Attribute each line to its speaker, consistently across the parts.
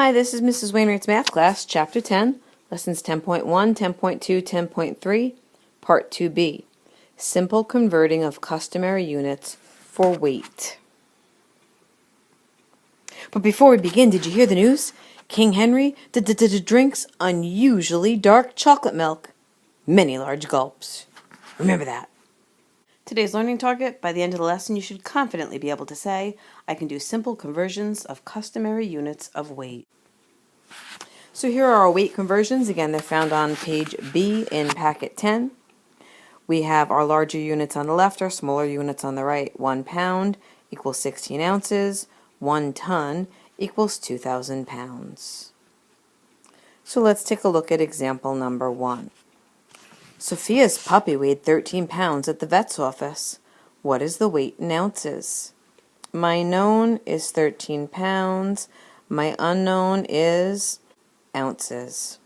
Speaker 1: Hi, this is Mrs. Wainwright's Math Class, Chapter 10, Lessons 10.1, 10.2, 10.3, Part 2b, Simple Converting of Customary Units for Weight. But before we begin, did you hear the news? King Henry drinks unusually dark chocolate milk. Many large gulps. Remember that. Today's learning target: by the end of the lesson, you should confidently be able to say, I can do simple conversions of customary units of weight. So here are our weight conversions. Again, they're found on page B in packet 10. We have our larger units on the left, our smaller units on the right. 1 pound equals 16 ounces. 1 ton equals 2,000 pounds. So let's take a look at example number 1. Sophia's puppy weighed 13 pounds at the vet's office. What is the weight in ounces? My known is 13 pounds. My unknown is ounces.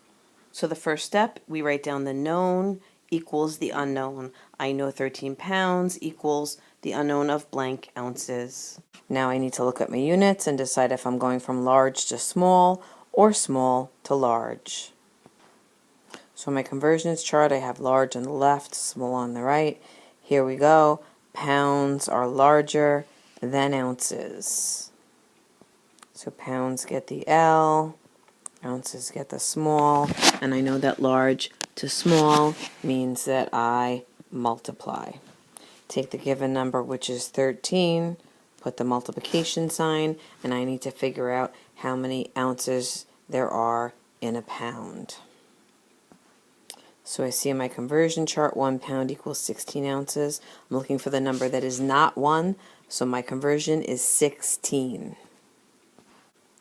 Speaker 1: So the first step, we write down the known equals the unknown. I know 13 pounds equals the unknown of blank ounces. Now I need to look at my units and decide if I'm going from large to small or small to large. So in my conversions chart, I have large on the left, small on the right. Here we go. Pounds are larger than ounces. So pounds get the L, ounces get the small, and I know that large to small means that I multiply. Take the given number, which is 13, put the multiplication sign, and I need to figure out how many ounces there are in a pound. So I see in my conversion chart 1 pound equals 16 ounces. I'm looking for the number that is not 1, so my conversion is 16.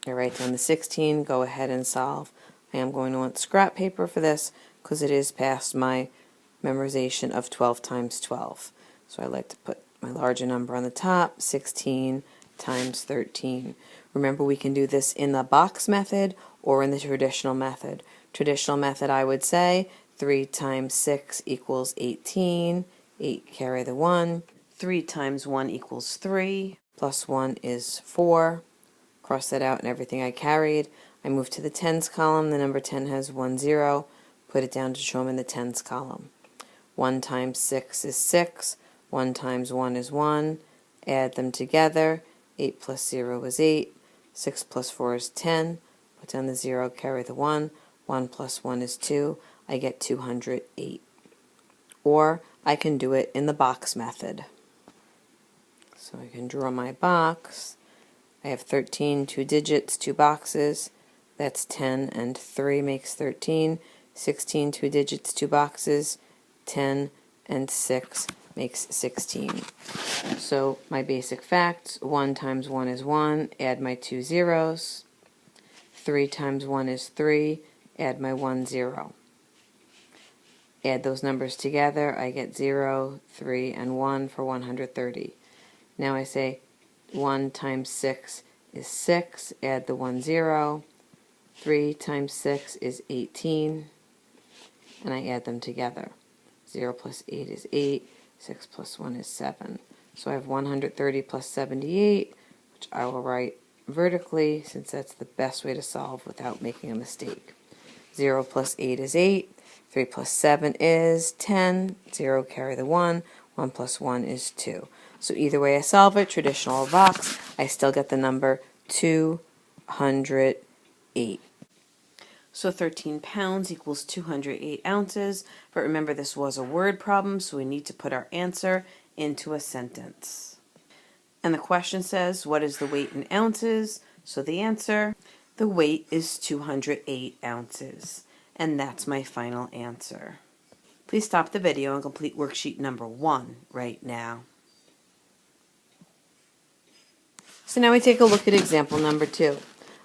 Speaker 1: I write down the 16, go ahead and solve. I am going to want scrap paper for this because it is past my memorization of 12 times 12. So I like to put my larger number on the top, 16 times 13. Remember, we can do this in the box method or in the traditional method. Traditional method, I would say 3 times 6 equals 18. 8 carry the 1. 3 times 1 equals 3. Plus 1 is 4. Cross that out and everything I carried. I move to the tens column. The number 10 has 1 0. Put it down to show them in the tens column. 1 times 6 is 6. 1 times 1 is 1. Add them together. 8 plus 0 is 8. 6 plus 4 is 10. Put down the 0, carry the 1. 1 plus 1 is 2. I get 208. Or I can do it in the box method. So I can draw my box. I have 13, 2 digits, 2 boxes. That's 10 and 3 makes 13. 16, 2 digits, 2 boxes. 10 and 6 makes 16. So my basic facts: 1 times 1 is 1. Add my 2 zeros. 3 times 1 is 3. Add my 1 0. Add those numbers together. I get 0, 3, and 1 for 130. Now I say 1 times 6 is 6. Add the 1 0. 3 times 6 is 18. And I add them together. 0 plus 8 is 8. 6 plus 1 is 7. So I have 130 plus 78, which I will write vertically since that's the best way to solve without making a mistake. 0 plus 8 is 8. 3 plus 7 is 10. 0 carry the 1. 1 plus 1 is 2. So either way I solve it, traditional or box, I still get the number 208. So 13 pounds equals 208 ounces. But remember, this was a word problem, so we need to put our answer into a sentence. And the question says, what is the weight in ounces? So the answer, the weight is 208 ounces. And that's my final answer. Please stop the video and complete worksheet number 1 right now. So now we take a look at example number 2.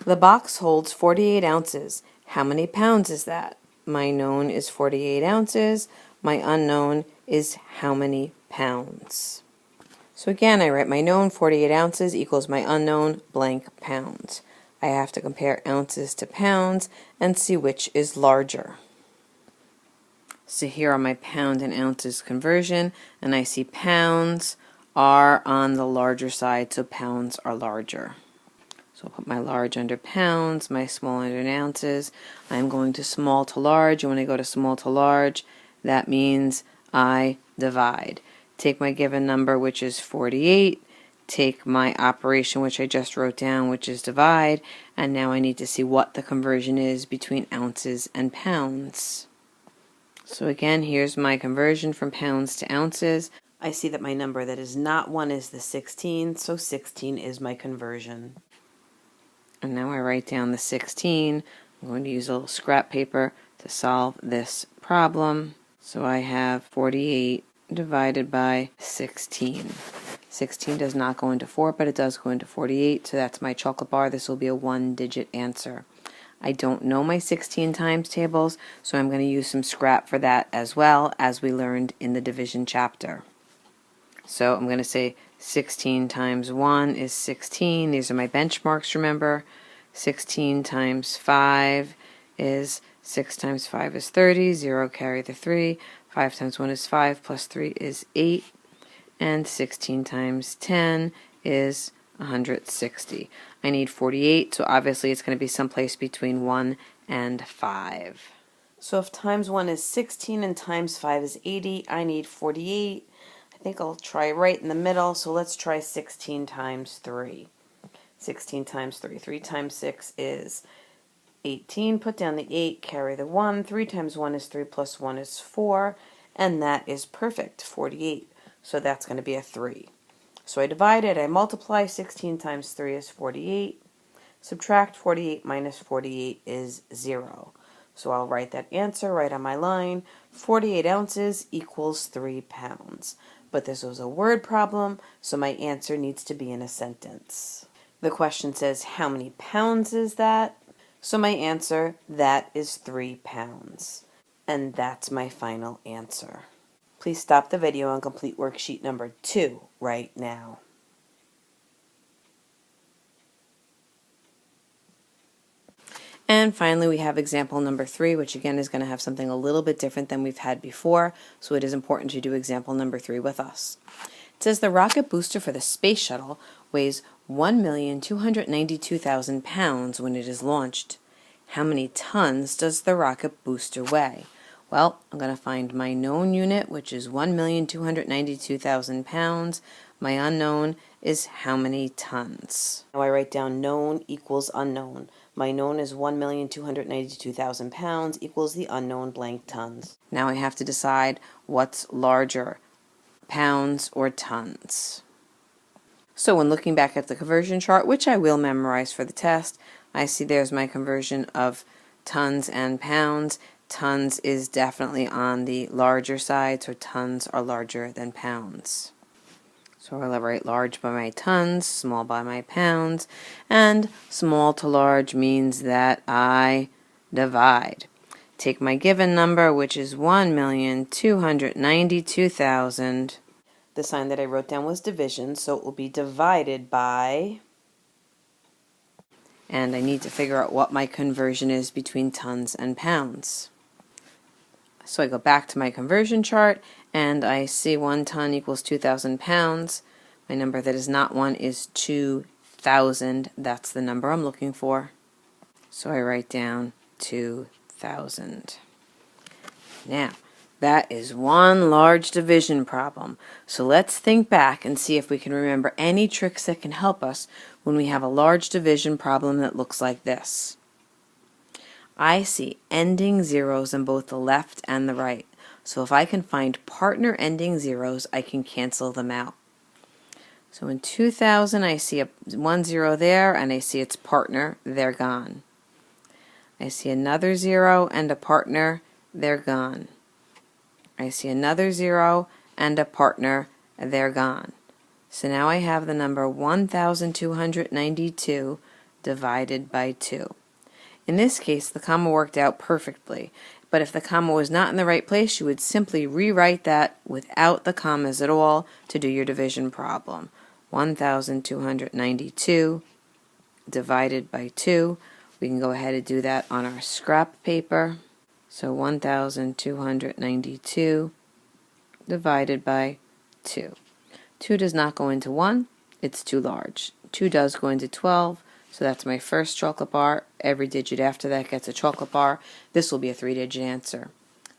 Speaker 1: The box holds 48 ounces. How many pounds is that? My known is 48 ounces. My unknown is how many pounds. So again, I write my known 48 ounces equals my unknown blank pounds. I have to compare ounces to pounds and see which is larger. So here are my pound and ounces conversion, and I see pounds are on the larger side, so pounds are larger. So So I'll put my large under pounds, my small under ounces. I'm going to small to large, and when I go to small to large, that means I divide. Take my given number, which is 48, take my operation, which I just wrote down, which is divide, and now I need to see what the conversion is between ounces and pounds. So again, here's my conversion from pounds to ounces. I see that my number that is not 1 is the 16, so 16 is my conversion. And now I write down the 16. I'm going to use a little scrap paper to solve this problem. So I have 48 divided by 16. 16 does not go into 4, but it does go into 48, so that's my chocolate bar. This will be a one-digit answer. I don't know my 16 times tables, so I'm going to use some scrap for that as well, as we learned in the division chapter. So I'm going to say 16 times 1 is 16. These are my benchmarks, remember. 16 times 5 is 6 times 5 is 30. 0 carry the 3. 5 times 1 is 5 plus 3 is 8. And 16 times 10 is 160. I need 48, so obviously it's going to be someplace between 1 and 5. So if times 1 is 16 and times 5 is 80, I need 48. I think I'll try right in the middle, so let's try 16 times 3. 16 times 3. 3 times 6 is 18. Put down the 8, carry the 1. 3 times 1 is 3 plus 1 is 4, and that is perfect, 48. So that's going to be a 3. So I divide it, I multiply. 16 times 3 is 48. Subtract 48 minus 48 is 0. So I'll write that answer right on my line. 48 ounces equals 3 pounds. But this was a word problem, so my answer needs to be in a sentence. The question says, how many pounds is that? So my answer, that is 3 pounds. And that's my final answer. Please stop the video and complete worksheet number 2 right now. And finally, we have example number 3, which again is going to have something a little bit different than we've had before, so it is important to do example number 3 with us. It says the rocket booster for the space shuttle weighs 1,292,000 pounds when it is launched. How many tons does the rocket booster weigh? Well, I'm going to find my known unit, which is 1,292,000 pounds. My unknown is how many tons. Now I write down known equals unknown. My known is 1,292,000 pounds equals the unknown blank tons. Now I have to decide what's larger, pounds or tons. So when looking back at the conversion chart, which I will memorize for the test, I see there's my conversion of tons and pounds. Tons is definitely on the larger side, so tons are larger than pounds. So I'll write large by my tons, small by my pounds, and small to large means that I divide. Take my given number, which is 1,292,000. The sign that I wrote down was division, so it will be divided by, and I need to figure out what my conversion is between tons and pounds. So I go back to my conversion chart, and I see 1 ton equals 2,000 pounds. My number that is not 1 is 2,000. That's the number I'm looking for. So I write down 2,000. Now, that is one large division problem. So let's think back and see if we can remember any tricks that can help us when we have a large division problem that looks like this. I see ending zeros on both the left and the right. So if I can find partner ending zeros, I can cancel them out. So in 2,000, I see a 1 0 there, and I see its partner. They're gone. I see another 0 and a partner. They're gone. I see another 0 and a partner. They're gone. So now I have the number 1,292 divided by 2. In this case, the comma worked out perfectly, but if the comma was not in the right place, you would simply rewrite that without the commas at all to do your division problem. 1,292 divided by 2. We can go ahead and do that on our scrap paper. So 1,292 divided by 2. 2 does not go into 1. It's too large. 2 does go into 12, So that's my first chocolate bar. Every digit after that gets a chocolate bar. This will be a 3-digit answer.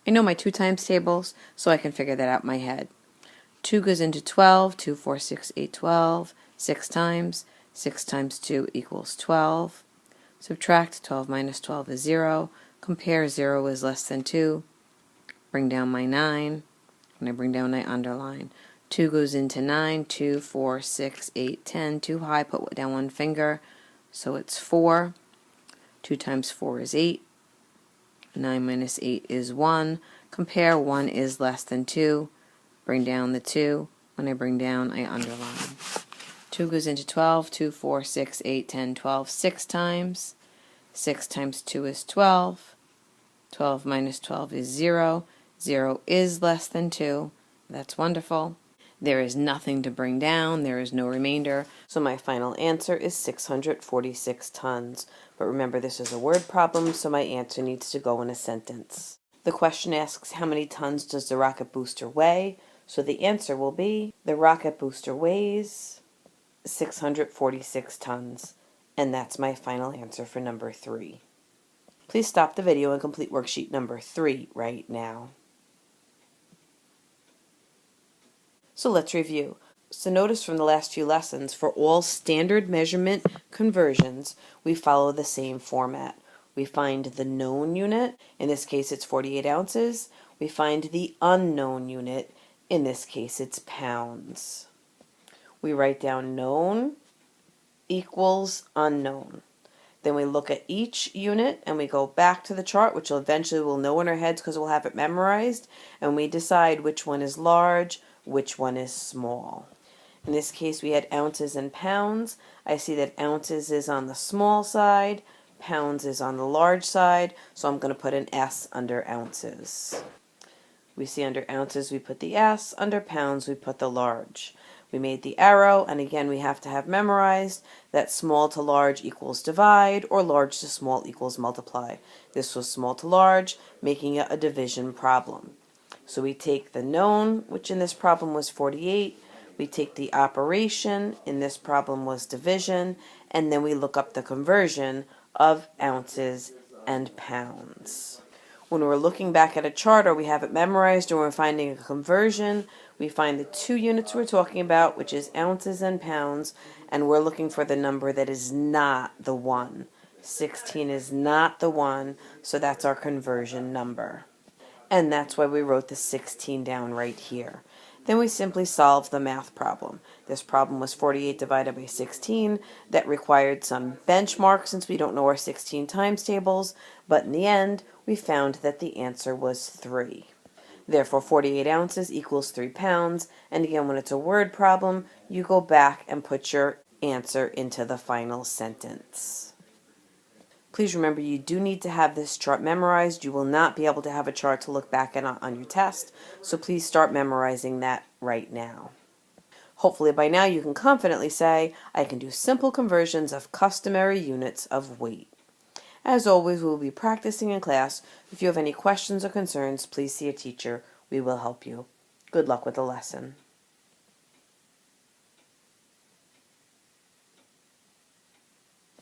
Speaker 1: I know my 2 times tables, so I can figure that out in my head. 2 goes into 12, 2, 4, 6, 8, 12, 6 times. 6 times 2 equals 12. Subtract 12 minus 12 is 0. Compare 0 is less than 2. Bring down my 9. When I bring down, I underline. 2 goes into 9, 2, 4, 6, 8, 10. Too high, put down 1 finger. So it's 4. 2 times 4 is 8. 9 minus 8 is 1. Compare 1 is less than 2. Bring down the 2. When I bring down, I underline. 2 goes into 12. 2, 4, 6, 8, 10, 12. 6 times. 6 times 2 is 12. 12 minus 12 is 0. 0 is less than 2. That's wonderful. There is nothing to bring down. There is no remainder. So my final answer is 646 tons. But remember, this is a word problem, so my answer needs to go in a sentence. The question asks, how many tons does the rocket booster weigh? So the answer will be, the rocket booster weighs 646 tons. And that's my final answer for number 3. Please stop the video and complete worksheet number 3 right now. So let's review. So notice from the last few lessons, for all standard measurement conversions, we follow the same format. We find the known unit, in this case it's 48 ounces. We find the unknown unit, in this case it's pounds. We write down known equals unknown. Then we look at each unit and we go back to the chart, which eventually we'll know in our heads because we'll have it memorized, and we decide which one is large, which one is small. In this case we had ounces and pounds. I see that ounces is on the small side, pounds is on the large side, so I'm going to put an S under ounces. We see under ounces we put the S, under pounds we put the large. We made the arrow, and again we have to have memorized that small to large equals divide, or large to small equals multiply. This was small to large, making it a division problem. So we take the known, which in this problem was 48, we take the operation, in this problem was division, and then we look up the conversion of ounces and pounds. When we're looking back at a chart or we have it memorized or we're finding a conversion, we find the 2 units we're talking about, which is ounces and pounds, and we're looking for the number that is not the 1. 16 is not the 1, so that's our conversion number. And that's why we wrote the 16 down right here. Then we simply solve the math problem. This problem was 48 divided by 16. That required some benchmark since we don't know our 16 times tables, but in the end, we found that the answer was 3. Therefore, 48 ounces equals 3 pounds, and again, when it's a word problem, you go back and put your answer into the final sentence. Please remember, you do need to have this chart memorized. You will not be able to have a chart to look back at on your test, so please start memorizing that right now. Hopefully by now you can confidently say, I can do simple conversions of customary units of weight. As always, we will be practicing in class. If you have any questions or concerns, please see a teacher. We will help you. Good luck with the lesson.